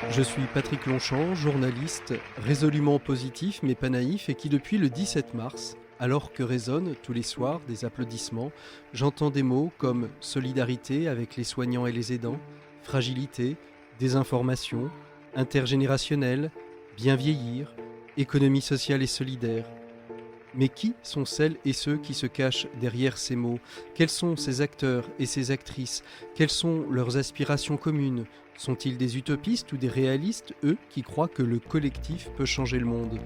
Je suis Patrick Longchamp, journaliste, résolument positif mais pas naïf et qui depuis le 17 mars, alors que résonnent tous les soirs des applaudissements, j'entends des mots comme solidarité avec les soignants et les aidants, fragilité, désinformation, intergénérationnel, bien vieillir, économie sociale et solidaire. Mais qui sont celles et ceux qui se cachent derrière ces mots ? Quels sont ces acteurs et ces actrices ? Quelles sont leurs aspirations communes ? Sont-ils des utopistes ou des réalistes, eux, qui croient que le collectif peut changer le monde ?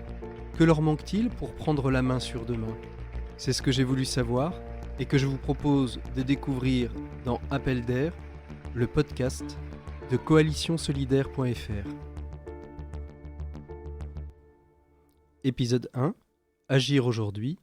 Que leur manque-t-il pour prendre la main sur demain ? C'est ce que j'ai voulu savoir et que je vous propose de découvrir dans Appel d'air, le podcast de coalitionsolidaire.fr. Épisode 1. Agir aujourd'hui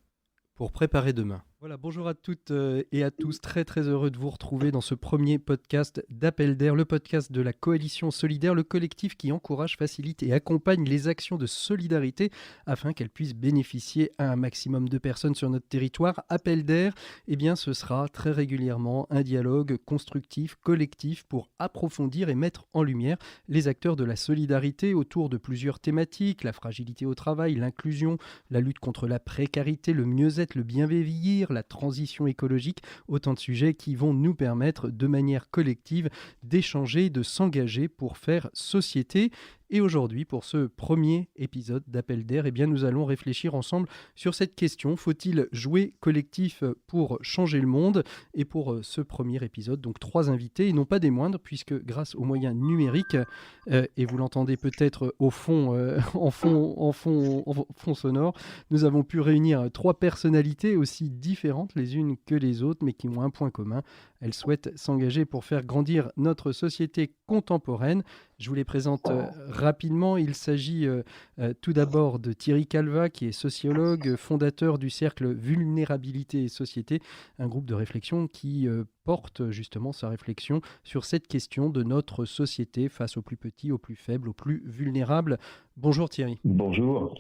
pour préparer demain. Voilà, bonjour à toutes et à tous, très heureux de vous retrouver dans ce premier podcast d'Appel d'air, le podcast de la Coalition Solidaire, le collectif qui encourage, facilite et accompagne les actions de solidarité afin qu'elles puissent bénéficier à un maximum de personnes sur notre territoire. Appel d'air, eh bien ce sera très régulièrement un dialogue constructif, collectif pour approfondir et mettre en lumière les acteurs de la solidarité autour de plusieurs thématiques, la fragilité au travail, l'inclusion, la lutte contre la précarité, le mieux-être, le bien vieillir, la transition écologique, autant de sujets qui vont nous permettre de manière collective d'échanger, de s'engager pour faire société. Et aujourd'hui, pour ce premier épisode d'Appel d'air, eh bien, nous allons réfléchir ensemble sur cette question. Faut-il jouer collectif pour changer le monde ? Et pour ce premier épisode, donc 3 invités, et non pas des moindres, puisque grâce aux moyens numériques, et vous l'entendez peut-être au fond, en fond sonore, nous avons pu réunir 3 personnalités aussi différentes les unes que les autres, mais qui ont un point commun. Elles souhaitent s'engager pour faire grandir notre société contemporaine. Je vous les présente rapidement. Il s'agit tout d'abord de Thierry Calvat, qui est sociologue, fondateur du Cercle Vulnérabilité et Société, un groupe de réflexion qui porte justement sa réflexion sur cette question de notre société face aux plus petits, aux plus faibles, aux plus vulnérables. Bonjour Thierry. Bonjour.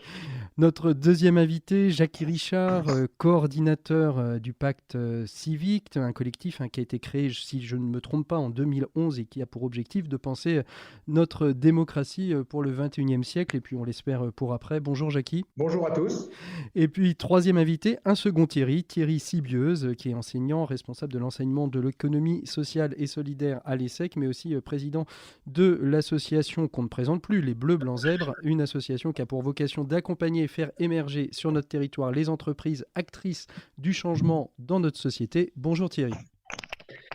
Notre deuxième invité, Jackie Richard, coordinateur du Pacte Civique, un collectif qui a été créé, si je ne me trompe pas, en 2011 et qui a pour objectif de penser notre démocratie pour le 21e siècle et puis on l'espère pour après. Bonjour Jackie. Bonjour à tous. Et puis troisième invité, un second Thierry Sibieuse, qui est enseignant, responsable de l'enseignement de l'économie sociale et solidaire à l'ESSEC, mais aussi président de l'association qu'on ne présente plus, les Bleus Blancs Zèbres, une association qui a pour vocation d'accompagner et faire émerger sur notre territoire les entreprises actrices du changement dans notre société. Bonjour Thierry.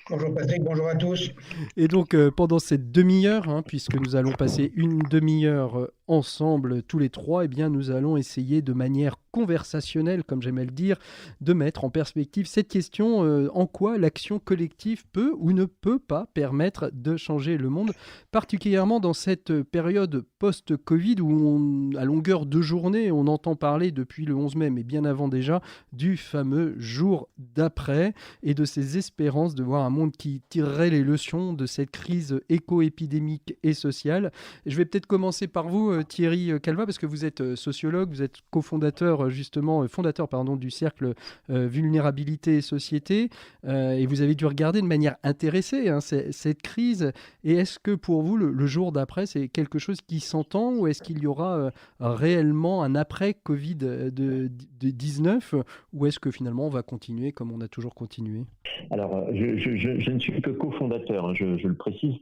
Bonjour Patrick, bonjour à tous. Et donc pendant cette demi-heure, puisque nous allons passer une demi-heure ensemble tous les 3, eh bien, nous allons essayer de manière conversationnelle, comme j'aimais le dire, de mettre en perspective cette question en quoi l'action collective peut ou ne peut pas permettre de changer le monde, particulièrement dans cette période post-Covid où à longueur de journée, on entend parler depuis le 11 mai, mais bien avant déjà, du fameux jour d'après et de ces espérances de voir un monde qui tirerait les leçons de cette crise éco-épidémique et sociale. Et je vais peut-être commencer par vous, Thierry Calvat, parce que vous êtes sociologue, vous êtes fondateur du Cercle Vulnérabilité et Société, et vous avez dû regarder de manière intéressée cette crise. Et est-ce que pour vous, le jour d'après, c'est quelque chose qui s'entend, ou est-ce qu'il y aura réellement un après-Covid-19, ou est-ce que finalement on va continuer comme on a toujours continué ? Alors, je ne suis que cofondateur, je le précise.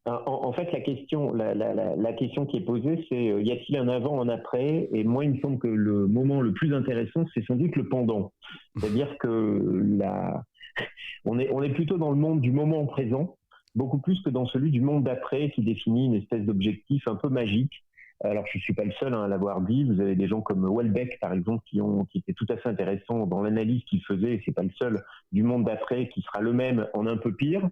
En fait, la question qui est posée, c'est y a-t-il un avant, un après ? Et moi, il me semble que le moment le plus intéressant, c'est sans doute le pendant. C'est-à-dire que on est plutôt dans le monde du moment présent, beaucoup plus que dans celui du monde d'après, qui définit une espèce d'objectif un peu magique. Alors, je ne suis pas le seul à l'avoir dit. Vous avez des gens comme Houellebecq, par exemple, qui étaient tout à fait intéressants dans l'analyse qu'il faisait, et c'est pas le seul, du monde d'après, qui sera le même en un peu pire.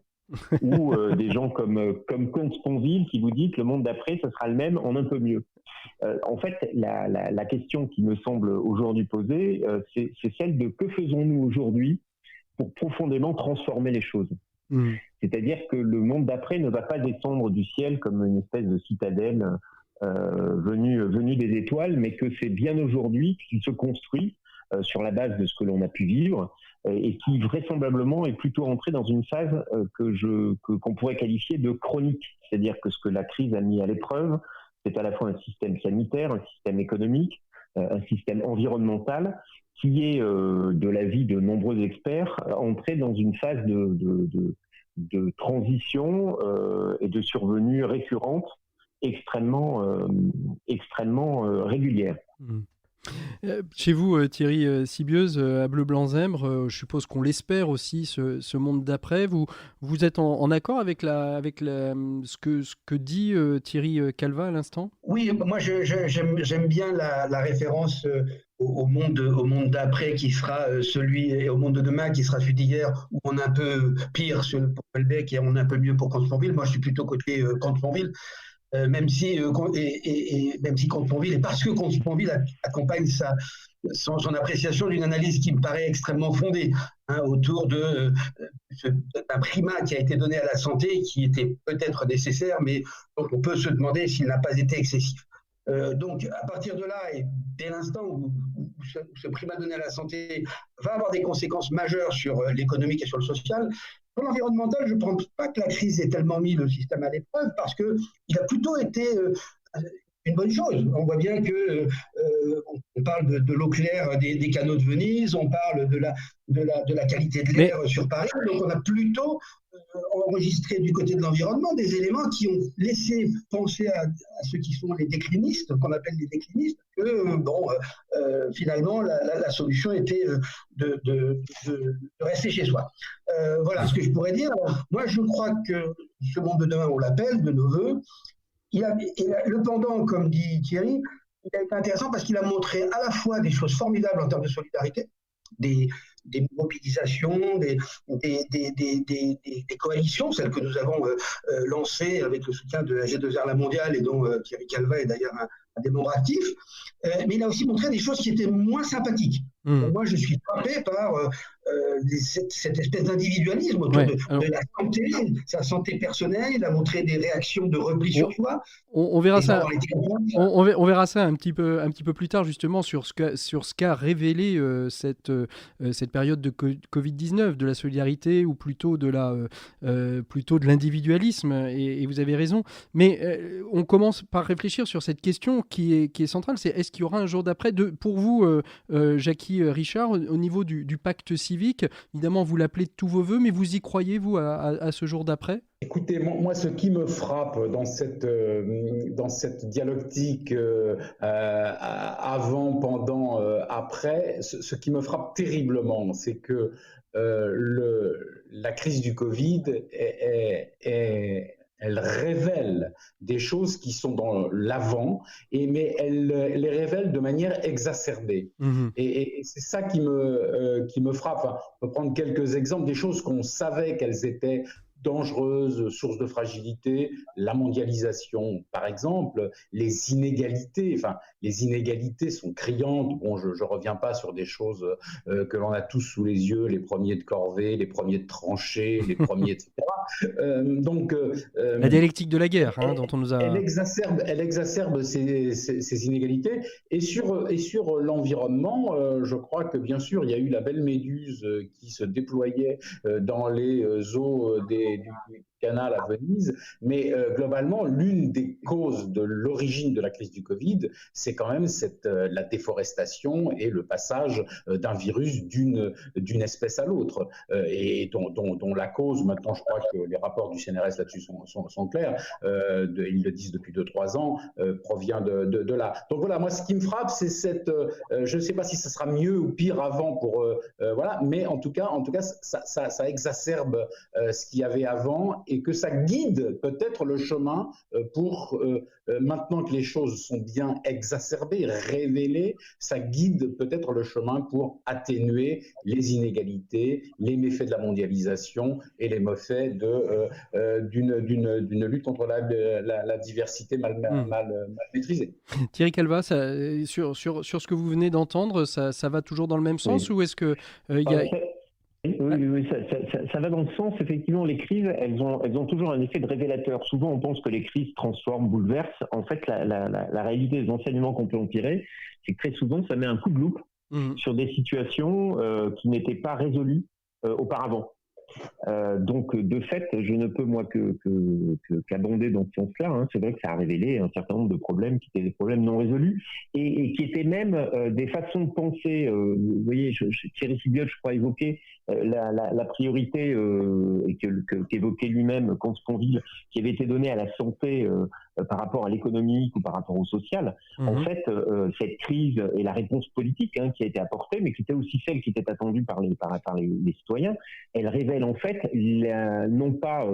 Ou des gens comme Comte-Sponville qui vous dit que le monde d'après, ce sera le même en un peu mieux. En fait, la question qui me semble aujourd'hui posée, c'est celle de que faisons-nous aujourd'hui pour profondément transformer les choses. C'est-à-dire que le monde d'après ne va pas descendre du ciel comme une espèce de citadelle venu des étoiles, mais que c'est bien aujourd'hui qu'il se construit sur la base de ce que l'on a pu vivre, et qui vraisemblablement est plutôt entré dans une phase qu'on pourrait qualifier de chronique. C'est-à-dire que ce que la crise a mis à l'épreuve, c'est à la fois un système sanitaire, un système économique, un système environnemental, qui est, de l'avis de nombreux experts, entré dans une phase de transition et de survenue récurrente extrêmement régulière. Chez vous, Thierry Sibieuse, à Bleu-Blanc-Zèbre, je suppose qu'on l'espère aussi, ce monde d'après. Vous êtes en accord avec ce que dit Thierry Calva à l'instant ? Oui, moi j'aime bien la référence au monde d'après qui sera celui, et au monde de demain qui sera celui d'hier, où on est un peu pire pour Houellebecq et on est un peu mieux pour Comte-Sponville. Moi je suis plutôt côté Comte-Sponville. Même si Comte-Sponville, et parce que Comte-Sponville accompagne son appréciation d'une analyse qui me paraît extrêmement fondée, autour d'un primat qui a été donné à la santé, qui était peut-être nécessaire, mais dont on peut se demander s'il n'a pas été excessif. Donc, à partir de là, et dès l'instant où ce primat donné à la santé va avoir des conséquences majeures sur l'économique et sur le social, pour l'environnemental, je ne pense pas que la crise ait tellement mis le système à l'épreuve, parce qu'il a plutôt été une bonne chose. On voit bien que on parle de l'eau claire des canaux de Venise, on parle de la qualité de l'air sur Paris, donc on a plutôt enregistré du côté de l'environnement des éléments qui ont laissé penser à ceux qui sont les déclinistes, qu'on appelle les déclinistes, que finalement la solution était de rester chez soi. Voilà ce que je pourrais dire. Alors, moi je crois que ce monde de demain, on l'appelle de nos voeux. Le pendant, comme dit Thierry, il a été intéressant parce qu'il a montré à la fois des choses formidables en termes de solidarité, des mobilisations, des coalitions, celles que nous avons lancées avec le soutien de la G2R La Mondiale et dont Thierry Calva est d'ailleurs un des membres actifs. Mais il a aussi montré des choses qui étaient moins sympathiques. Moi, je suis frappé par cette espèce d'individualisme autour de la santé, sa santé personnelle. Il a montré des réactions de repli sur soi. On verra ça. On verra ça un petit peu plus tard, justement, sur ce qu'a révélé cette période de Covid-19, de la solidarité ou plutôt de l'individualisme. Et vous avez raison. Mais on commence par réfléchir sur cette question qui est centrale. C'est est-ce qu'il y aura un jour d'après pour vous, Jackie Richard, au niveau du pacte civique, évidemment, vous l'appelez de tous vos voeux, mais vous y croyez, vous, à ce jour d'après ? Écoutez, moi, ce qui me frappe dans cette dialectique avant, pendant, après, ce qui me frappe terriblement, c'est que la crise du Covid elle révèle des choses qui sont dans l'avant, mais elle les révèle de manière exacerbée. Et c'est ça qui me frappe. Enfin, on peut prendre quelques exemples, des choses qu'on savait qu'elles étaient dangereuses, sources de fragilité, la mondialisation par exemple, les inégalités sont criantes. Bon, je reviens pas sur des choses que l'on a tous sous les yeux, les premiers de corvée, les premiers de tranchée, les premiers etc. La dialectique de la guerre, dont on nous a... Elle exacerbe ces inégalités. Et sur l'environnement, je crois que bien sûr, il y a eu la belle méduse qui se déployait dans les eaux du canal à Venise, mais globalement, l'une des causes de l'origine de la crise du Covid, c'est quand même la déforestation et le passage d'un virus d'une espèce à l'autre, et dont la cause, maintenant je crois que les rapports du CNRS là-dessus sont clairs, ils le disent depuis 2-3 ans, provient de là. Donc voilà, moi ce qui me frappe, c'est je ne sais pas si ça sera mieux ou pire avant voilà, mais en tout cas ça exacerbe ce qu'il y avait avant, et que ça guide peut-être le chemin pour, maintenant que les choses sont bien exacerbées, révélées, ça guide peut-être le chemin pour atténuer les inégalités, les méfaits de la mondialisation et les méfaits d'une lutte contre la diversité mal maîtrisée. Thierry Calva, sur ce que vous venez d'entendre, ça va toujours dans le même sens, ou est-ce que y a... Oui, ça va dans le sens, effectivement, les crises, elles ont toujours un effet de révélateur. Souvent, on pense que les crises transforment, bouleversent. En fait, la réalité des enseignements qu'on peut en tirer, c'est que très souvent, ça met un coup de loupe sur des situations qui n'étaient pas résolues auparavant. Donc, de fait, je ne peux, moi, qu'abonder dans ce sens-là. Hein. C'est vrai que ça a révélé un certain nombre de problèmes qui étaient des problèmes non résolus et qui étaient même des façons de penser. Vous voyez, Thierry Sibiote, je crois, évoquer la priorité qu'évoquait lui-même Comte-Sponville, qui avait été donnée à la santé par rapport à l'économique ou par rapport au social. En fait, cette crise et la réponse politique qui a été apportée, mais qui était aussi celle qui était attendue par les citoyens, elle révèle en fait non pas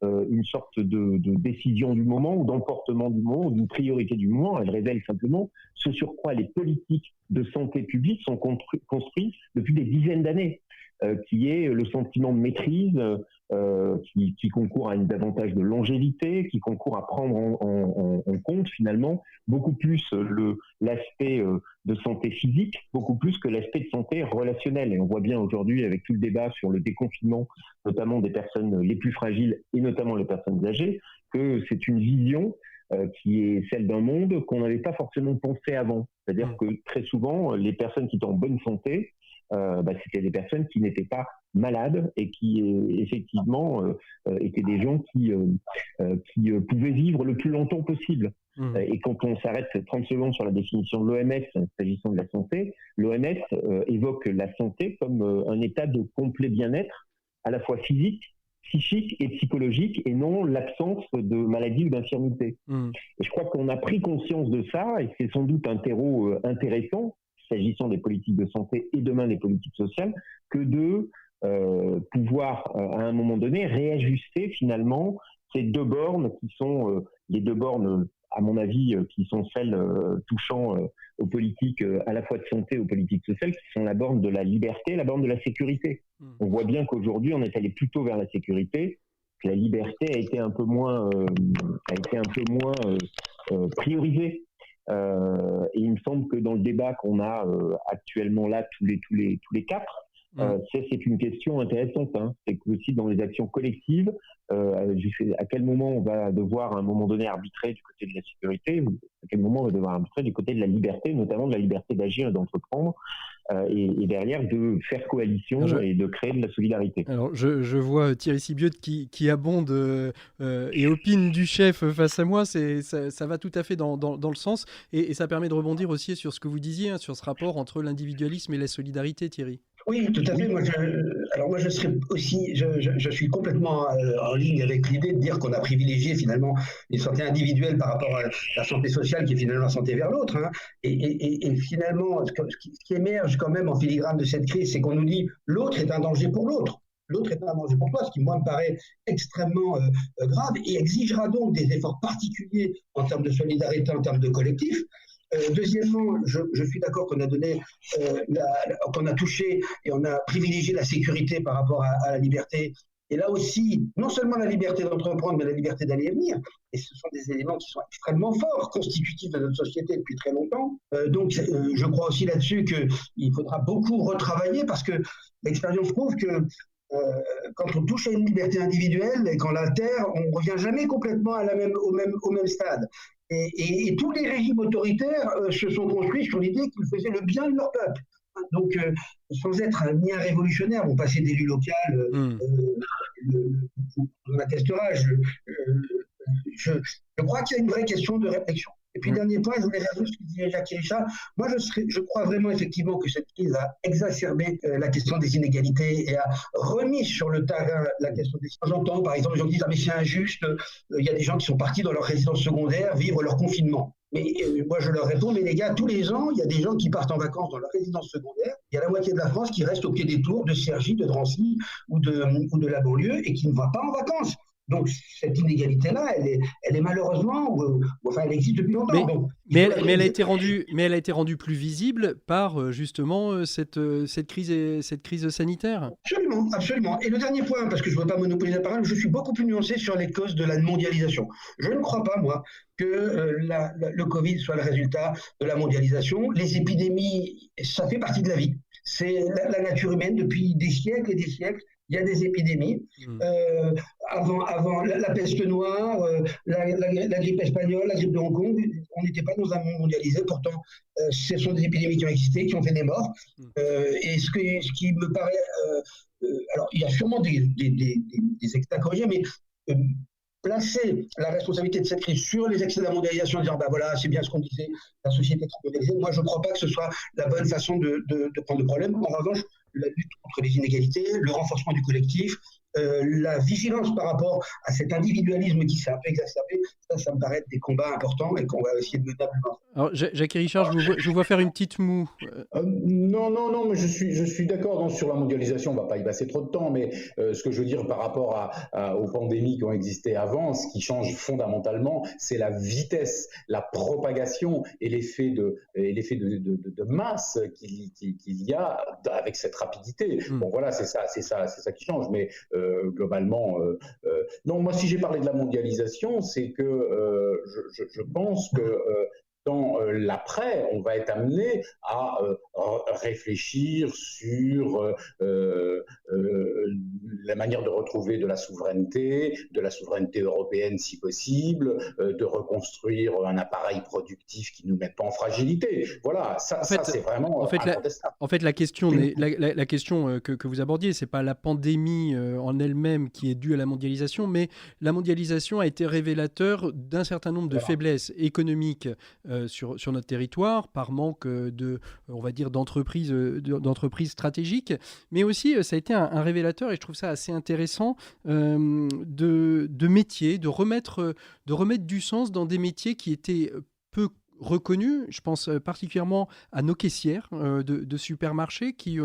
une sorte de décision du moment ou d'emportement du moment ou d'une priorité du moment, elle révèle simplement ce sur quoi les politiques de santé publique sont construites depuis des dizaines d'années, qui est le sentiment de maîtrise, qui concourt à davantage de longévité, qui concourt à prendre en compte finalement beaucoup plus l'aspect de santé physique, beaucoup plus que l'aspect de santé relationnelle. Et on voit bien aujourd'hui avec tout le débat sur le déconfinement, notamment des personnes les plus fragiles et notamment les personnes âgées, que c'est une vision qui est celle d'un monde qu'on n'avait pas forcément pensé avant. C'est-à-dire que très souvent, les personnes qui étaient en bonne santé, c'était des personnes qui n'étaient pas malades et qui effectivement étaient des gens qui pouvaient vivre le plus longtemps possible. Et quand on s'arrête 30 secondes sur la définition de l'OMS s'agissant de la santé, l'OMS évoque la santé comme un état de complet bien-être à la fois physique, psychique et psychologique, et non l'absence de maladie ou d'infirmité. Et je crois qu'on a pris conscience de ça, et c'est sans doute un terreau intéressant s'agissant des politiques de santé et demain des politiques sociales, que de pouvoir, à un moment donné, réajuster finalement ces deux bornes qui sont les deux bornes, à mon avis, qui sont celles touchant aux politiques à la fois de santé, aux politiques sociales, qui sont la borne de la liberté, la borne de la sécurité. On voit bien qu'aujourd'hui, on est allé plutôt vers la sécurité, que la liberté a été un peu moins priorisée. Et il me semble que dans le débat qu'on a actuellement là, tous les quatre, c'est une question intéressante. C'est que aussi dans les actions collectives, à quel moment on va devoir à un moment donné arbitrer du côté de la sécurité, ou à quel moment on va devoir arbitrer du côté de la liberté, notamment de la liberté d'agir et d'entreprendre, et derrière de faire coalition et de créer de la solidarité. Alors je vois Thierry Sibiote qui abonde et opine du chef face à moi, ça va tout à fait dans le sens, et ça permet de rebondir aussi sur ce que vous disiez, sur ce rapport entre l'individualisme et la solidarité, Thierry. Oui, tout à fait. Moi, je serais aussi, je suis complètement en ligne avec l'idée de dire qu'on a privilégié finalement une santé individuelle par rapport à la santé sociale, qui est finalement la santé vers l'autre. Et finalement, ce qui émerge quand même en filigrane de cette crise, c'est qu'on nous dit l'autre est un danger pour l'autre. L'autre est un danger pour toi, ce qui, moi, me paraît extrêmement grave et exigera donc des efforts particuliers en termes de solidarité, en termes de collectif. Deuxièmement, je suis d'accord qu'on a donné, qu'on a touché et on a privilégié la sécurité par rapport à la liberté. Et là aussi, non seulement la liberté d'entreprendre, mais la liberté d'aller et venir. Et ce sont des éléments qui sont extrêmement forts, constitutifs de notre société depuis très longtemps. Donc, je crois aussi là-dessus qu'il faudra beaucoup retravailler, parce que l'expérience prouve que quand on touche à une liberté individuelle et qu'on l'altère, on ne revient jamais complètement au même stade. Et tous les régimes autoritaires se sont construits sur l'idée qu'ils faisaient le bien de leur peuple. Donc, sans être ni un révolutionnaire, vous passez d'élu local, on attestera, je crois qu'il y a une vraie question de réflexion. Et puis, dernier point, je voulais réagir ce que disait Jacques Richard. Moi, je crois vraiment effectivement que cette crise a exacerbé la question des inégalités et a remis sur le terrain la question des... J'entends, par exemple, les gens qui disent « Ah, mais c'est injuste, il y a des gens qui sont partis dans leur résidence secondaire vivre leur confinement. » Mais moi, je leur réponds « Mais les gars, tous les ans, il y a des gens qui partent en vacances dans leur résidence secondaire. Il y a la moitié de la France qui reste au pied des tours de Cergy, de Drancy ou de la banlieue et qui ne va pas en vacances. » Donc, cette inégalité-là, elle est malheureusement, enfin, elle existe depuis longtemps. Mais elle a été rendue plus visible par justement cette crise sanitaire. Absolument, absolument. Et le dernier point, parce que je ne veux pas monopoliser la parole, je suis beaucoup plus nuancé sur les causes de la mondialisation. Je ne crois pas, moi, que le Covid soit le résultat de la mondialisation. Les épidémies, ça fait partie de la vie. C'est la nature humaine depuis des siècles et des siècles. Il y a des épidémies. avant la peste noire, la grippe espagnole, la grippe de Hong Kong, on n'était pas dans un monde mondialisé. Pourtant, ce sont des épidémies qui ont existé, qui ont fait des morts. Et ce qui me paraît... alors, il y a sûrement des excès à corriger, mais placer la responsabilité de cette crise sur les excès de la mondialisation, en disant voilà, c'est bien ce qu'on disait, la société est trop mondialisée. Moi, je ne crois pas que ce soit la bonne façon de prendre le problème. En revanche, la lutte contre les inégalités, le renforcement du collectif, la vigilance par rapport à cet individualisme qui s'est un peu exacerbé, ça me paraît être des combats importants et qu'on va essayer de mener à plus loin. Alors, Jacques et Richard, je vous vois faire une petite moue. Non, mais je suis d'accord. Donc, sur la mondialisation, on ne va pas y passer trop de temps, mais ce que je veux dire par rapport aux pandémies qui ont existé avant, ce qui change fondamentalement, c'est la vitesse, la propagation et l'effet de masse qu'il y a avec cette rapidité. Bon, voilà, c'est ça qui change. Mais globalement, non, moi, si j'ai parlé de la mondialisation, c'est que je pense que dans l'après, on va être amené à réfléchir sur la manière de retrouver de la souveraineté européenne si possible, de reconstruire un appareil productif qui ne nous mette pas en fragilité. Voilà, ça c'est vraiment incontestable. En fait, la question que vous abordiez, c'est pas la pandémie en elle-même qui est due à la mondialisation, mais la mondialisation a été révélateur d'un certain nombre de faiblesses économiques sur notre territoire, par manque on va dire, d'entreprises stratégiques, mais aussi ça a été un révélateur, et je trouve ça assez intéressant, de métiers, de remettre du sens dans des métiers qui étaient peu reconnus. Je pense particulièrement à nos caissières de supermarchés qui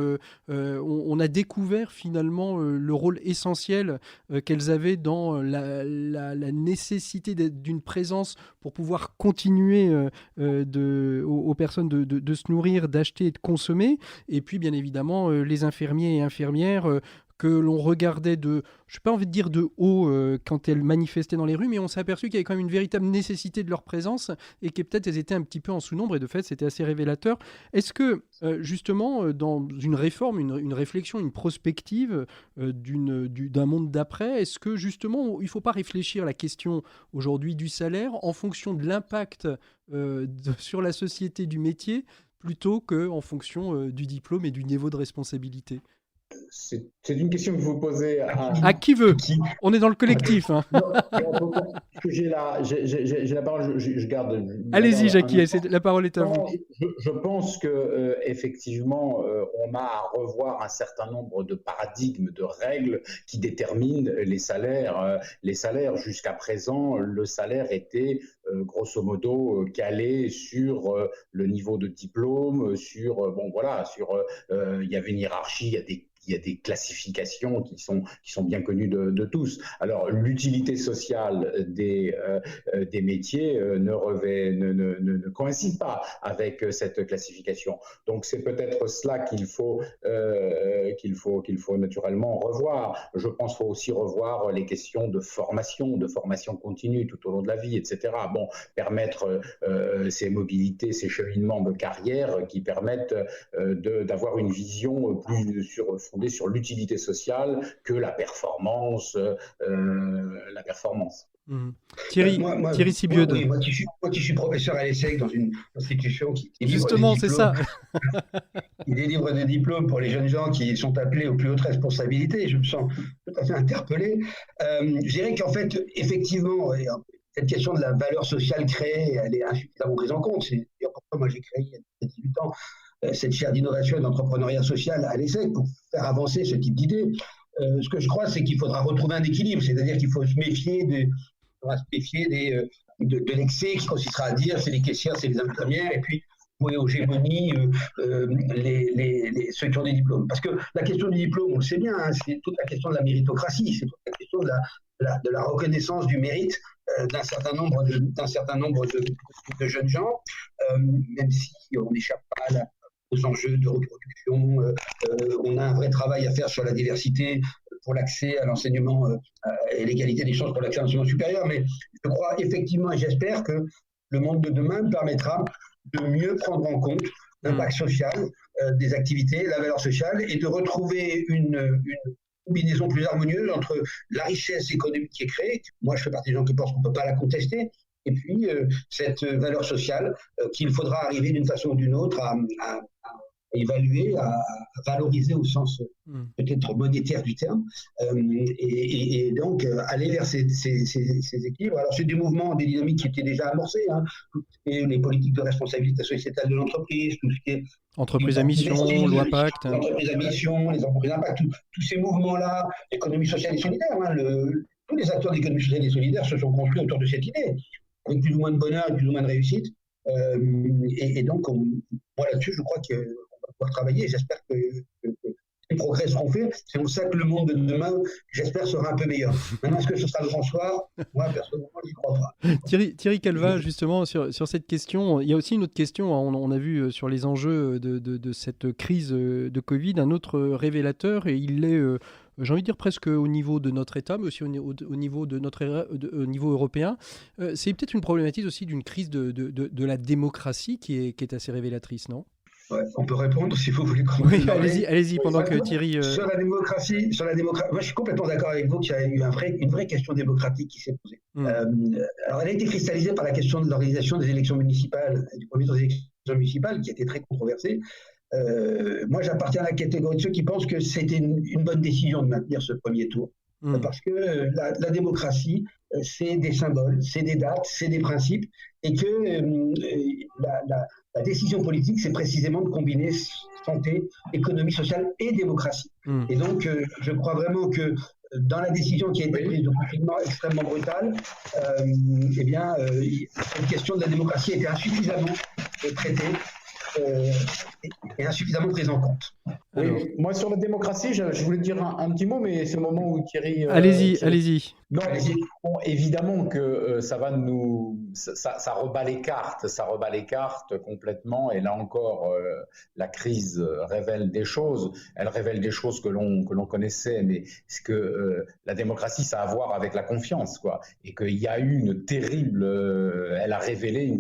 on a découvert finalement le rôle essentiel qu'elles avaient dans la nécessité d'une présence pour pouvoir continuer aux personnes de se nourrir, d'acheter et de consommer. Et puis bien évidemment les infirmiers et infirmières que l'on regardait je n'ai pas envie de dire de haut quand elles manifestaient dans les rues, mais on s'est aperçu qu'il y avait quand même une véritable nécessité de leur présence et que peut-être elles étaient un petit peu en sous-nombre, et de fait c'était assez révélateur. Est-ce que justement dans une réforme, une réflexion, une prospective d'un monde d'après, est-ce que justement il ne faut pas réfléchir à la question aujourd'hui du salaire en fonction de l'impact sur la société du métier plutôt qu'en fonction du diplôme et du niveau de responsabilité ? C'est une question que vous posez à qui veut. On est dans le collectif. Hein. J'ai la parole, je garde. Allez-y, Jackie, la parole est à vous. Je pense que effectivement, on a à revoir un certain nombre de paradigmes, de règles qui déterminent les salaires. Les salaires, jusqu'à présent, le salaire était grosso modo calé sur le niveau de diplôme, il y avait une hiérarchie, il y a des classifications qui sont bien connues de tous. Alors, l'utilité sociale des métiers ne coïncide pas avec cette classification. Donc, c'est peut-être cela qu'il faut naturellement revoir. Je pense qu'il faut aussi revoir les questions de formation continue tout au long de la vie, etc. Bon, permettre ces mobilités, ces cheminements de carrière qui permettent d'avoir une vision plus fondée sur l'utilité sociale que la performance. Thierry Sibieude. Moi qui suis professeur à l'ESSEC dans une institution qui justement, c'est ça. Il délivre des diplômes pour les jeunes gens qui sont appelés aux plus hautes responsabilités. Je me sens tout à fait interpellé. Je dirais qu'en fait, effectivement, cette question de la valeur sociale créée, elle est insuffisamment prise en compte. C'est pourquoi moi j'ai créé il y a 18 ans cette chaire d'innovation et d'entrepreneuriat social à l'ESSEC pour faire avancer ce type d'idées. Ce que je crois, c'est qu'il faudra retrouver un équilibre, c'est-à-dire qu'il faut se méfier de l'excès qui consistera à dire c'est les caissières, c'est les infirmières, et puis jouer aux gémonies ceux qui ont des diplômes. Parce que la question du diplôme, on le sait bien, hein, c'est toute la question de la méritocratie, c'est toute la question de la reconnaissance du mérite d'un certain nombre de jeunes gens, même si on n'échappe pas aux enjeux de reproduction. On a un vrai travail à faire sur la diversité pour l'accès à l'enseignement et l'égalité des chances pour l'accès à l'enseignement supérieur. Mais je crois effectivement et j'espère que le monde de demain permettra de mieux prendre en compte l'impact social des activités, la valeur sociale, et de retrouver une combinaison plus harmonieuse entre la richesse économique qui est créée, moi je fais partie des gens qui pensent qu'on ne peut pas la contester, et puis cette valeur sociale qu'il faudra arriver d'une façon ou d'une autre à évaluer, à valoriser au sens peut-être monétaire du terme, et donc aller vers ces équilibres. Alors c'est des mouvements, des dynamiques qui étaient déjà amorcés, hein, et les politiques de responsabilité sociétale de l'entreprise, tout ce qui est entreprise à mission, loi Pacte. Entreprise à mission, les entreprises d'impact, tous ces mouvements-là, l'économie sociale et solidaire, hein, tous les acteurs de l'économie sociale et solidaire se sont construits autour de cette idée, avec plus ou moins de bonheur et plus ou moins de réussite. Et donc, moi là-dessus, je crois qu'on va pouvoir travailler, et j'espère que les progrès seront faits. C'est pour ça que le monde de demain, j'espère, sera un peu meilleur. Maintenant, est-ce que ce sera le grand soir? Moi, personnellement, je n'y crois pas. Thierry Calvat, justement, sur cette question, il y a aussi une autre question. On a vu sur les enjeux de cette crise de Covid, un autre révélateur, et il est, j'ai envie de dire, presque au niveau de notre État, mais aussi au niveau de au niveau européen. C'est peut-être une problématique aussi d'une crise de la démocratie qui est assez révélatrice, non? Ouais, on peut répondre si vous voulez. Oui, allez-y, pendant que Thierry... Sur la démocratie, moi je suis complètement d'accord avec vous qu'il y a eu une vraie question démocratique qui s'est posée. Alors elle a été cristallisée par la question de l'organisation des élections municipales, du premier tour des élections municipales, qui a été très controversée. Moi j'appartiens à la catégorie de ceux qui pensent que c'était une bonne décision de maintenir ce premier tour. Parce que la démocratie, c'est des symboles, c'est des dates, c'est des principes, et que la décision politique, c'est précisément de combiner santé, économie sociale et démocratie. Et donc, je crois vraiment que dans la décision qui a été prise de confinement extrêmement brutal, cette question de la démocratie était insuffisamment traitée. Et insuffisamment prise en compte. Oui, moi sur la démocratie, je voulais dire un petit mot, mais c'est le moment où Thierry... Allez-y. Non, bon, évidemment que ça rebat les cartes complètement, et là encore, la crise révèle des choses. Elle révèle des choses que l'on connaissait, mais c'est que la démocratie, ça a à voir avec la confiance, quoi, et qu'il y a eu elle a révélé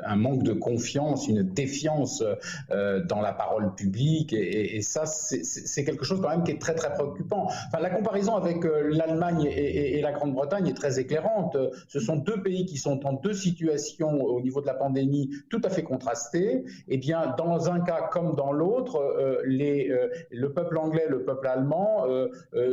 un manque de confiance, une défiance dans la parole publique, et ça, c'est quelque chose quand même qui est très très préoccupant. Enfin, la comparaison avec l'Allemagne et la Grande-Bretagne est très éclairante. Ce sont deux pays qui sont en deux situations au niveau de la pandémie tout à fait contrastées. Eh bien, dans un cas comme dans l'autre, le peuple anglais, le peuple allemand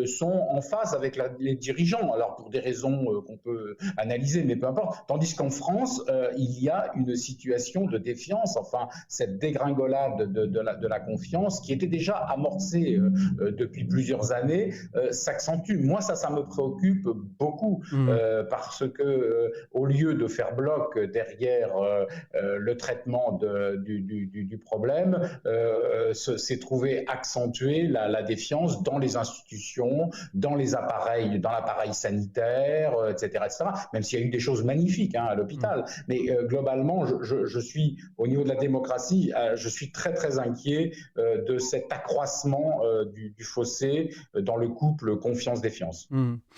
sont en phase avec les dirigeants. Alors pour des raisons qu'on peut analyser, mais peu importe. Tandis qu'en France, il y a une situation de défiance. Enfin, cette dégringolade de la confiance qui était déjà amorcée depuis plusieurs années s'accentue. Moi, ça me préoccupe beaucoup parce que au lieu de faire bloc derrière le traitement du problème, s'est trouvé accentuer la défiance dans les institutions, dans l'appareil sanitaire, etc., etc. Même s'il y a eu des choses magnifiques à l'hôpital. Mais globalement, je suis, au niveau de la démocratie, je suis très très inquiet de cet accroissement du fossé dans le couple confiance-défiance.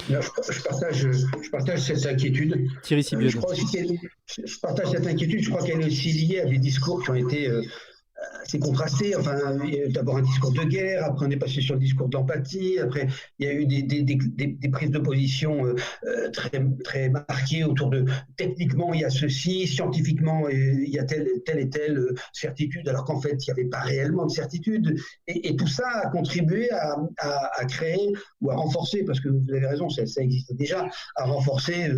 Je partage cette inquiétude. Thierry Sibieux. Je partage cette inquiétude. Je crois qu'elle est aussi liée à des discours qui ont été assez contrastés. Enfin, d'abord un discours de guerre, après on est passé sur le discours de l'empathie, après il y a eu des prises de position très, très marquées autour de techniquement il y a ceci, scientifiquement il y a telle et telle certitude, alors qu'en fait il n'y avait pas réellement de certitude. Et tout ça a contribué à créer ou à renforcer, parce que vous avez raison, ça existe déjà, à renforcer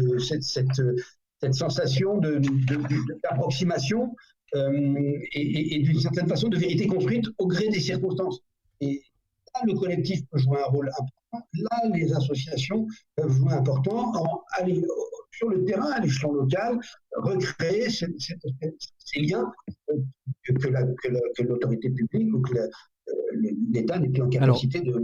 cette sensation d'approximation et d'une certaine façon de vérité construite au gré des circonstances. Et là, le collectif peut jouer un rôle important. Là, les associations peuvent jouer important aller sur le terrain, à l'échelon local, recréer ces liens que l'autorité publique ou que l'État n'est plus en capacité de...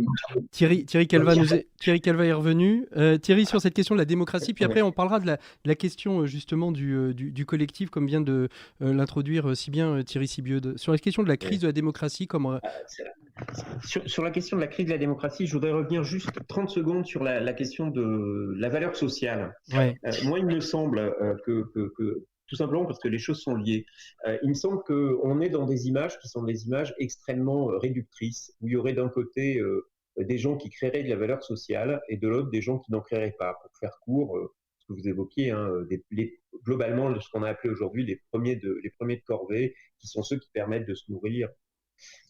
Thierry Calvat est revenu. Thierry, sur cette question de la démocratie, puis après on parlera de la question justement du collectif, comme vient de l'introduire si bien Thierry Sibieux. Sur la question de la crise de la démocratie, comme... Sur la question de la crise de la démocratie, je voudrais revenir juste 30 secondes sur la question de la valeur sociale. Ouais. Moi, il me semble que tout simplement parce que les choses sont liées. Il me semble qu'on est dans des images qui sont des images extrêmement réductrices, où il y aurait d'un côté des gens qui créeraient de la valeur sociale et de l'autre des gens qui n'en créeraient pas. Pour faire court, ce que vous évoquiez, hein, globalement ce qu'on a appelé aujourd'hui les premiers de corvée, qui sont ceux qui permettent de se nourrir.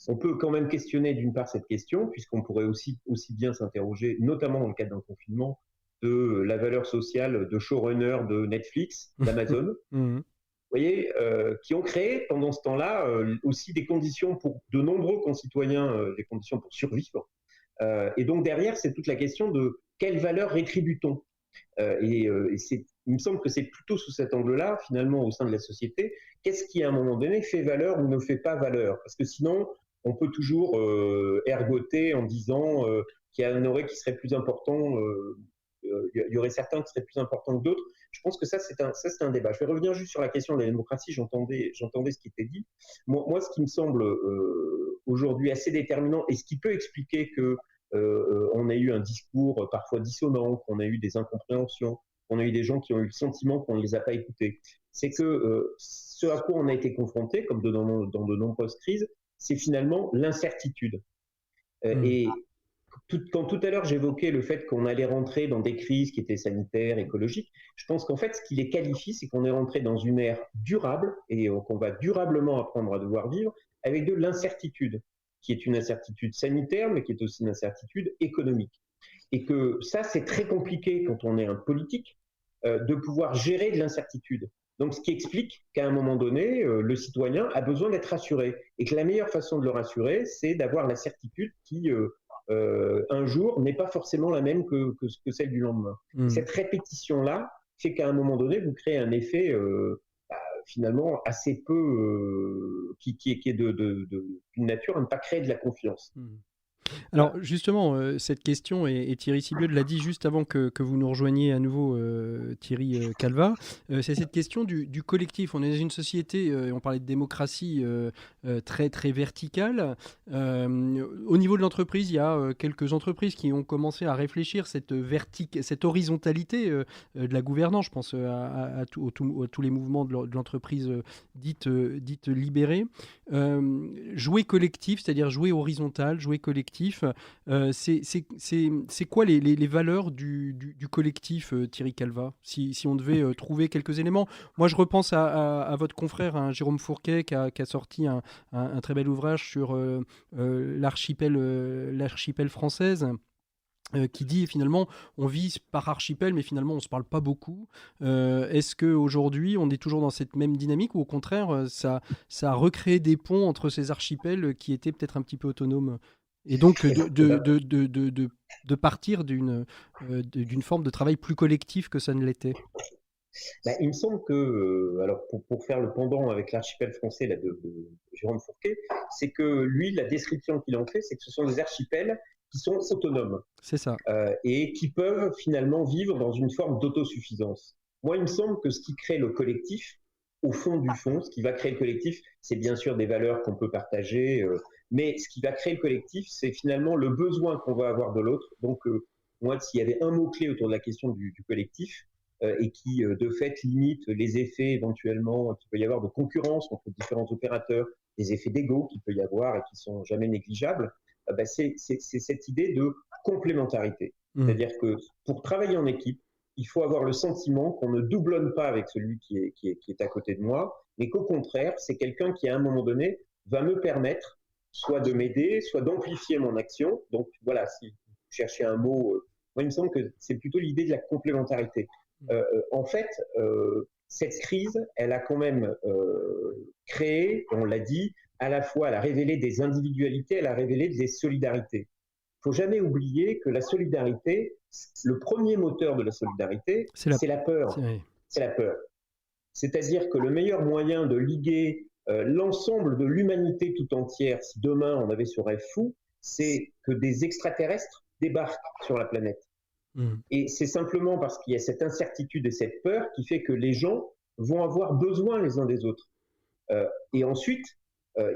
On peut quand même questionner d'une part cette question, puisqu'on pourrait aussi bien s'interroger, notamment dans le cadre d'un confinement, de la valeur sociale de showrunners de Netflix, d'Amazon, vous voyez, qui ont créé pendant ce temps-là aussi des conditions pour de nombreux concitoyens, des conditions pour survivre. Et donc derrière, c'est toute la question de quelle valeur rétribue-t-on ? Il me semble que c'est plutôt sous cet angle-là, finalement, au sein de la société, qu'est-ce qui, à un moment donné, fait valeur ou ne fait pas valeur ? Parce que sinon, on peut toujours ergoter en disant qu'il y en aurait qui seraient plus importants, il y aurait certains qui seraient plus importants que d'autres. Je pense que ça, c'est un débat. Je vais revenir juste sur la question de la démocratie. J'entendais ce qui était dit. Moi, ce qui me semble aujourd'hui assez déterminant et ce qui peut expliquer que on a eu un discours parfois dissonant, qu'on a eu des incompréhensions, qu'on a eu des gens qui ont eu le sentiment qu'on ne les a pas écoutés. C'est que ce à quoi on a été confronté, comme dans de nombreuses crises, c'est finalement l'incertitude. Et quand tout à l'heure j'évoquais le fait qu'on allait rentrer dans des crises qui étaient sanitaires, écologiques, je pense qu'en fait ce qui les qualifie, c'est qu'on est rentré dans une ère durable et qu'on va durablement apprendre à devoir vivre avec de l'incertitude, qui est une incertitude sanitaire, mais qui est aussi une incertitude économique. Et que ça, c'est très compliqué quand on est un politique, de pouvoir gérer de l'incertitude. Donc, ce qui explique qu'à un moment donné, le citoyen a besoin d'être rassuré. Et que la meilleure façon de le rassurer, c'est d'avoir la certitude qui, un jour, n'est pas forcément la même que celle du lendemain. Cette répétition-là fait qu'à un moment donné, vous créez un effet finalement assez peu qui est d'une nature à ne pas créer de la confiance. Alors justement, cette question, et Thierry Sibieux l'a dit juste avant que vous nous rejoigniez à nouveau, Thierry Calvat, c'est cette question du collectif. On est dans une société, on parlait de démocratie très, très verticale. Au niveau de l'entreprise, il y a quelques entreprises qui ont commencé à réfléchir cette horizontalité de la gouvernance. Je pense à tous les mouvements de l'entreprise dite libérée. Jouer collectif, c'est-à-dire jouer horizontal, jouer collectif, c'est quoi les valeurs du collectif, Thierry Calvat, si on devait trouver quelques éléments. Moi, je repense à votre confrère, hein, Jérôme Fourquet, qui a sorti un très bel ouvrage sur l'archipel française, qui dit finalement on vit par archipel, mais finalement on ne se parle pas beaucoup. Est-ce qu'aujourd'hui on est toujours dans cette même dynamique, ou au contraire ça a recréé des ponts entre ces archipels qui étaient peut-être un petit peu autonomes, et donc de partir d'une forme de travail plus collectif que ça ne l'était? Il me semble que, alors pour faire le pendant avec l'archipel français là, de Jérôme Fourquet, c'est que lui, la description qu'il en fait, c'est que ce sont des archipels qui sont autonomes. C'est ça. Et qui peuvent finalement vivre dans une forme d'autosuffisance. Moi, il me semble que ce qui crée le collectif, au fond du fond, ce qui va créer le collectif, c'est bien sûr des valeurs qu'on peut partager, mais ce qui va créer le collectif, c'est finalement le besoin qu'on va avoir de l'autre. Donc, moi, s'il y avait un mot-clé autour de la question du collectif, et qui, de fait, limite les effets éventuellement qu'il peut y avoir de concurrence entre différents opérateurs, des effets d'ego qu'il peut y avoir et qui sont jamais négligeables, c'est cette idée de complémentarité. C'est-à-dire que pour travailler en équipe, il faut avoir le sentiment qu'on ne doublonne pas avec celui qui est à côté de moi, mais qu'au contraire, c'est quelqu'un qui, à un moment donné, va me permettre soit de m'aider, soit d'amplifier mon action. Donc voilà, si vous cherchez un mot, moi, il me semble que c'est plutôt l'idée de la complémentarité. En fait, cette crise, elle a quand même créé, on l'a dit, à la fois, elle a révélé des individualités, elle a révélé des solidarités. Il ne faut jamais oublier que la solidarité, le premier moteur de la solidarité, c'est la peur. C'est la peur. C'est-à-dire que le meilleur moyen de liguer l'ensemble de l'humanité tout entière, si demain on avait ce rêve fou, c'est que des extraterrestres débarquent sur la planète. Et c'est simplement parce qu'il y a cette incertitude et cette peur qui fait que les gens vont avoir besoin les uns des autres. Et ensuite,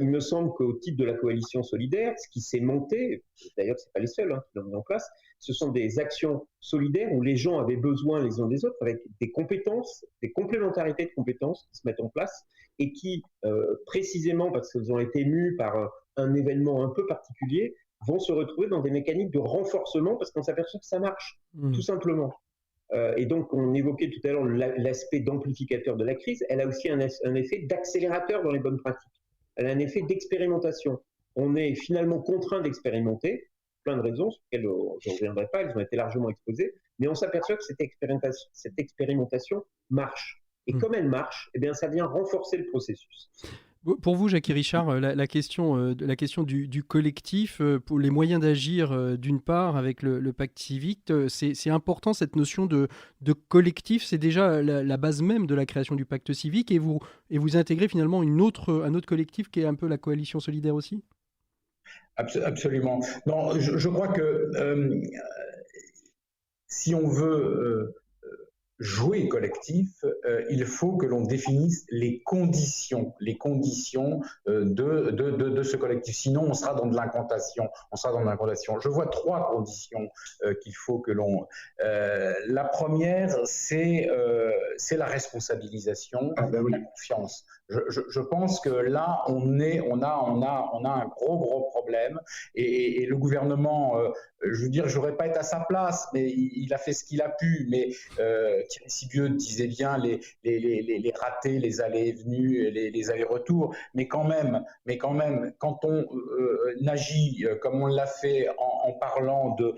Il me semble qu'au titre de la coalition solidaire, ce qui s'est monté, d'ailleurs ce n'est pas les seuls qui l'ont mis en place, ce sont des actions solidaires où les gens avaient besoin les uns des autres avec des compétences, des complémentarités de compétences qui se mettent en place et qui, précisément parce qu'elles ont été mues par un événement un peu particulier, vont se retrouver dans des mécaniques de renforcement parce qu'on s'aperçoit que ça marche, tout simplement. Et donc, on évoquait tout à l'heure l'aspect d'amplificateur de la crise. Elle a aussi un effet d'accélérateur dans les bonnes pratiques. Elle a un effet d'expérimentation. On est finalement contraint d'expérimenter, plein de raisons sur lesquelles je ne reviendrai pas, elles ont été largement exposées, mais on s'aperçoit que cette expérimentation marche. Et comme elle marche, eh bien, ça vient renforcer le processus. Pour vous, Jackie Richard, la question du collectif, pour les moyens d'agir d'une part avec le pacte civique, c'est important cette notion de collectif, c'est déjà la base même de la création du pacte civique et vous intégrez finalement un autre collectif qui est un peu la coalition solidaire aussi ? Absolument. Non, je crois que si on veut jouer collectif, il faut que l'on définisse les conditions de ce collectif. Sinon, on sera dans de l'incantation. Je vois 3 conditions qu'il faut que l'on... la première, c'est la responsabilisation, la confiance. Je pense que là, on a un gros problème et le gouvernement, je veux dire, je n'aurais pas été à sa place, mais il a fait ce qu'il a pu. Mais Thierry Sibieux disait bien les ratés, les allées et venues, les allers-retours. Mais quand même, quand on agit comme on l'a fait en parlant de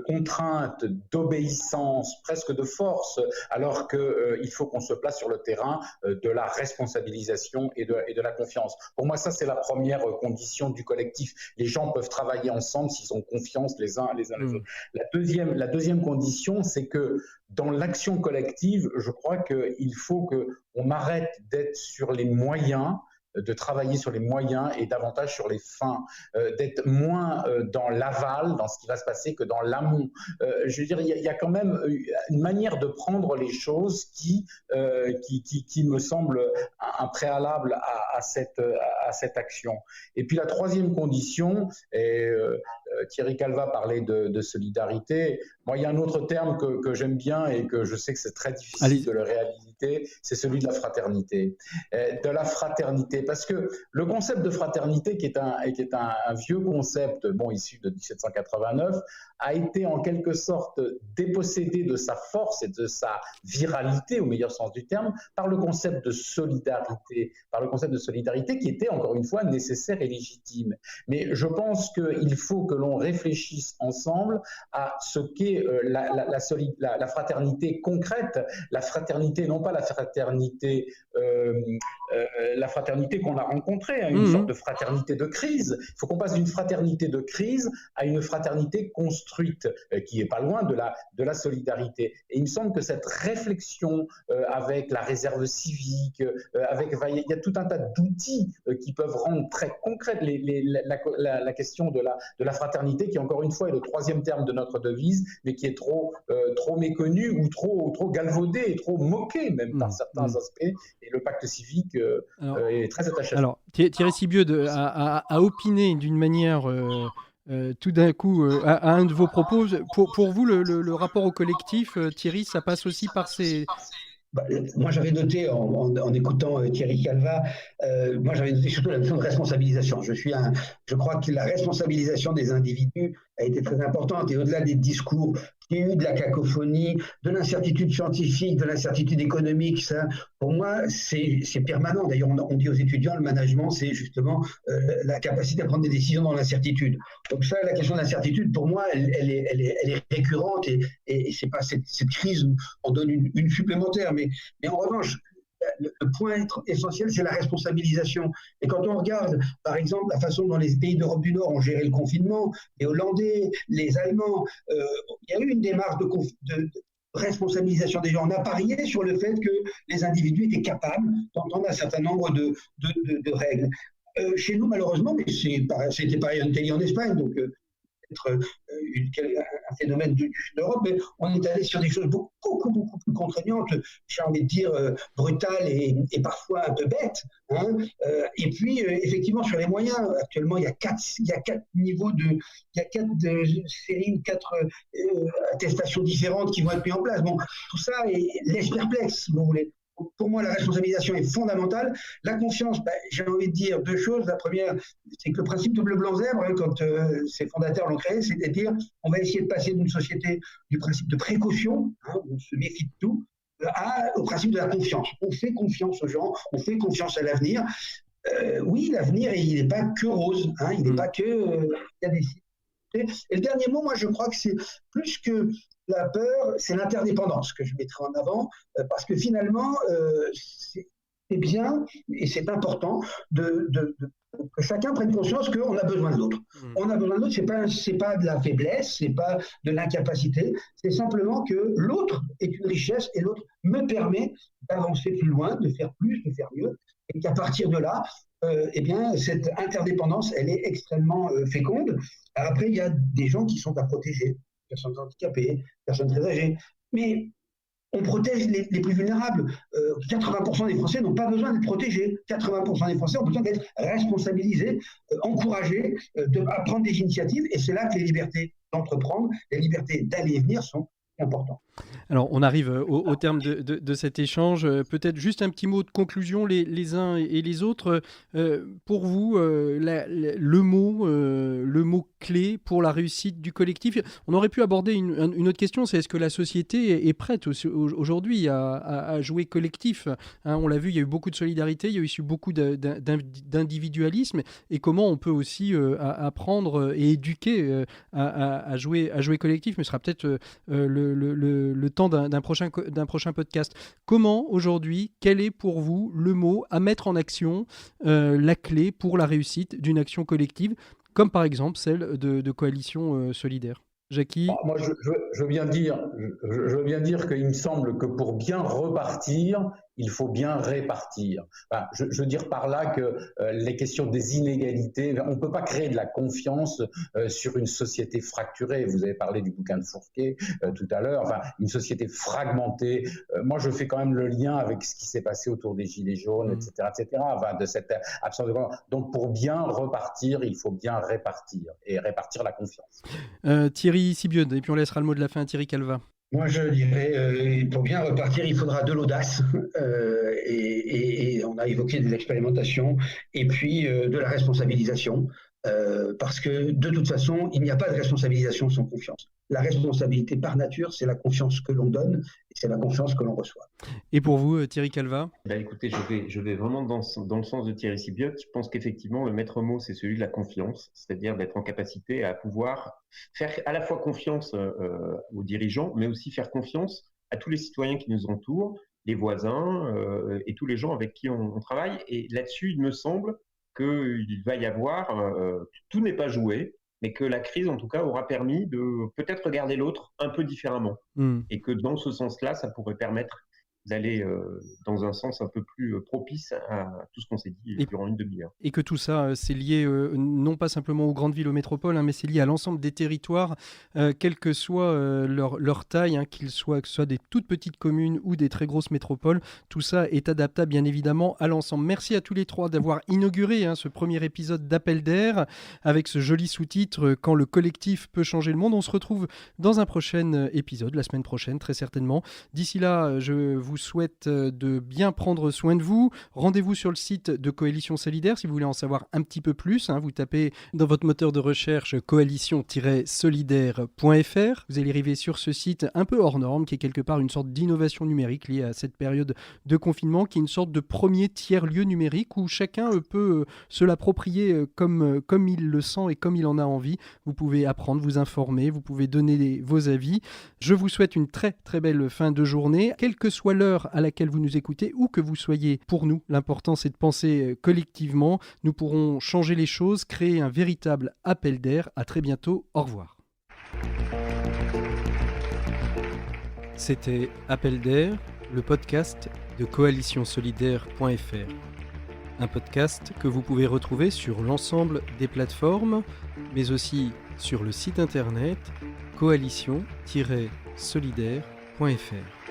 contraintes, d'obéissance, presque de force, alors qu'il faut qu'on se place sur le terrain de la responsabilisation et de la confiance. Pour moi, ça, c'est la première condition du collectif. Les gens peuvent travailler ensemble s'ils ont confiance les uns les autres. La deuxième condition, c'est que dans l'action collective, je crois qu'il faut qu'on arrête d'être sur les moyens, de travailler sur les moyens et davantage sur les fins, d'être moins dans l'aval, dans ce qui va se passer, que dans l'amont. Je veux dire, il y a quand même une manière de prendre les choses qui me semble un préalable à cette action. Et puis la troisième condition, et Thierry Calvat parlait de solidarité. Moi, il y a un autre terme que j'aime bien et que je sais que c'est très difficile de le réaliser, c'est celui de la fraternité. Parce que le concept de fraternité, qui est un vieux concept, issu de 1789, a été en quelque sorte dépossédé de sa force et de sa viralité, au meilleur sens du terme, par le concept de solidarité, qui était encore une fois nécessaire et légitime. Mais je pense qu'il faut que l'on réfléchisse ensemble à ce qu'est la fraternité concrète, la fraternité, non pas la fraternité qu'on a rencontrée, une sorte de fraternité de crise. Il faut qu'on passe d'une fraternité de crise à une fraternité construite, qui n'est pas loin de la solidarité. Et il me semble que cette réflexion avec la réserve civique, il y a tout un tas d'outils qui peuvent rendre très concrète la question de la fraternité, qui encore une fois est le troisième terme de notre devise, mais qui est trop méconnu ou trop galvaudé et trop moqué même par certains aspects. Et le pacte civique est très attaché à ça. Alors, Thierry Sibieux a opiné d'une manière tout d'un coup à un de vos propos. Pour vous, le rapport au collectif, Thierry, ça passe aussi par ces... Moi, j'avais noté en écoutant Thierry Calvat, moi j'avais noté surtout la notion de responsabilisation. Je crois que la responsabilisation des individus a été très importante, et au-delà des discours, il y a eu de la cacophonie, de l'incertitude scientifique, de l'incertitude économique. Ça, pour moi, c'est permanent. D'ailleurs, on dit aux étudiants, le management, c'est justement la capacité à prendre des décisions dans l'incertitude. Donc ça, la question de l'incertitude, pour moi, elle est récurrente, et c'est pas cette crise en donne une supplémentaire. Mais en revanche, le point essentiel, c'est la responsabilisation. Et quand on regarde, par exemple, la façon dont les pays d'Europe du Nord ont géré le confinement, les Hollandais, les Allemands, il y a eu une démarche de responsabilisation des gens. On a parié sur le fait que les individus étaient capables d'entendre un certain nombre de règles. Chez nous, malheureusement, mais c'était pareil en Italie, en Espagne, donc peut-être un phénomène du sud de l'Europe, mais on est allé sur des choses beaucoup plus contraignantes, j'ai envie de dire brutales et parfois un peu bêtes. Et puis, effectivement, sur les moyens, actuellement, il y a quatre niveaux il y a 4 séries, 4 attestations différentes qui vont être mises en place. Bon, tout ça laisse perplexe, si vous voulez. Pour moi, la responsabilisation est fondamentale. La confiance, j'ai envie de dire 2 choses. La première, c'est que le principe de bleu-blanc-zèbre, quand ses fondateurs l'ont créé, c'est de dire on va essayer de passer d'une société du principe de précaution, où on se méfie de tout, au principe de la confiance. On fait confiance aux gens, on fait confiance à l'avenir. Oui, l'avenir, il n'est pas que rose, il n'est pas que... il y a des... Et le dernier mot, moi, je crois que c'est plus que la peur, c'est l'interdépendance que je mettrai en avant, parce que finalement, c'est bien et c'est important que chacun prenne conscience qu'on a besoin de l'autre. On a besoin de l'autre, c'est pas de la faiblesse, c'est pas de l'incapacité, c'est simplement que l'autre est une richesse et l'autre me permet d'avancer plus loin, de faire plus, de faire mieux, et qu'à partir de là, cette interdépendance, elle est extrêmement féconde. Alors après, il y a des gens qui sont à protéger, personnes handicapées, personnes très âgées, mais on protège les plus vulnérables. 80% des Français n'ont pas besoin d'être protégés. 80% des Français ont besoin d'être responsabilisés, encouragés, à prendre des initiatives, et c'est là que les libertés d'entreprendre, les libertés d'aller et venir sont importantes. Alors, on arrive au terme de cet échange. Peut-être juste un petit mot de conclusion, les uns et les autres. Pour vous, le mot clé pour la réussite du collectif. On aurait pu aborder une autre question, c'est est-ce que la société est prête aujourd'hui à jouer collectif ? On l'a vu, il y a eu beaucoup de solidarité, il y a eu aussi beaucoup d'individualisme. Et comment on peut aussi apprendre et éduquer à jouer collectif ? Mais ce sera peut-être le temps d'un prochain podcast. Comment aujourd'hui, quel est pour vous le mot à mettre en action, la clé pour la réussite d'une action collective, comme par exemple celle de Coalition Solidaire ? Jackie ? Moi, je veux bien dire qu'il me semble que pour bien repartir, il faut bien répartir. Je veux dire par là que les questions des inégalités, on ne peut pas créer de la confiance sur une société fracturée. Vous avez parlé du bouquin de Fourquet tout à l'heure, une société fragmentée. Moi, je fais quand même le lien avec ce qui s'est passé autour des Gilets jaunes, etc., de cette absence de confiance. Donc, pour bien repartir, il faut bien répartir et répartir la confiance. Thierry Sibieux, et puis on laissera le mot de la fin à Thierry Calva. Moi, je dirais, pour bien repartir, il faudra de l'audace, et on a évoqué des expérimentations, et puis de la responsabilisation, parce que de toute façon, il n'y a pas de responsabilisation sans confiance. La responsabilité par nature, c'est la confiance que l'on donne, et c'est la confiance que l'on reçoit. Et pour vous, Thierry Calva ? Écoutez, je vais vraiment dans le sens de Thierry Sibieux. Je pense qu'effectivement, le maître mot, c'est celui de la confiance, c'est-à-dire d'être en capacité à pouvoir faire à la fois confiance aux dirigeants, mais aussi faire confiance à tous les citoyens qui nous entourent, les voisins et tous les gens avec qui on travaille. Et là-dessus, il me semble qu'il va y avoir, tout n'est pas joué, mais que la crise, en tout cas, aura permis de peut-être regarder l'autre un peu différemment. Et que dans ce sens-là, ça pourrait permettre d'aller dans un sens un peu plus propice à tout ce qu'on s'est dit durant une demi-heure. Et que tout ça, c'est lié non pas simplement aux grandes villes, aux métropoles, mais c'est lié à l'ensemble des territoires, quelle que soit leur taille, que ce soit des toutes petites communes ou des très grosses métropoles. Tout ça est adaptable, bien évidemment, à l'ensemble. Merci à tous les trois d'avoir inauguré ce premier épisode d'Appel d'air avec ce joli sous-titre « Quand le collectif peut changer le monde ». On se retrouve dans un prochain épisode, la semaine prochaine, très certainement. D'ici là, je vous souhaite de bien prendre soin de vous. Rendez-vous sur le site de Coalition Solidaire si vous voulez en savoir un petit peu plus. Vous tapez dans votre moteur de recherche coalition-solidaire.fr. Vous allez arriver sur ce site un peu hors norme, qui est quelque part une sorte d'innovation numérique liée à cette période de confinement, qui est une sorte de premier tiers-lieu numérique où chacun peut se l'approprier comme il le sent et comme il en a envie. Vous pouvez apprendre, vous informer, vous pouvez donner vos avis. Je vous souhaite une très très belle fin de journée, quelle que soit l'heure à laquelle vous nous écoutez, où que vous soyez. Pour nous, l'important c'est de penser collectivement. Nous pourrons changer les choses, créer un véritable appel d'air. À très bientôt, au revoir. C'était Appel d'air, le podcast de coalitionsolidaire.fr. Un podcast que vous pouvez retrouver sur l'ensemble des plateformes, mais aussi sur le site internet coalition-solidaire.fr.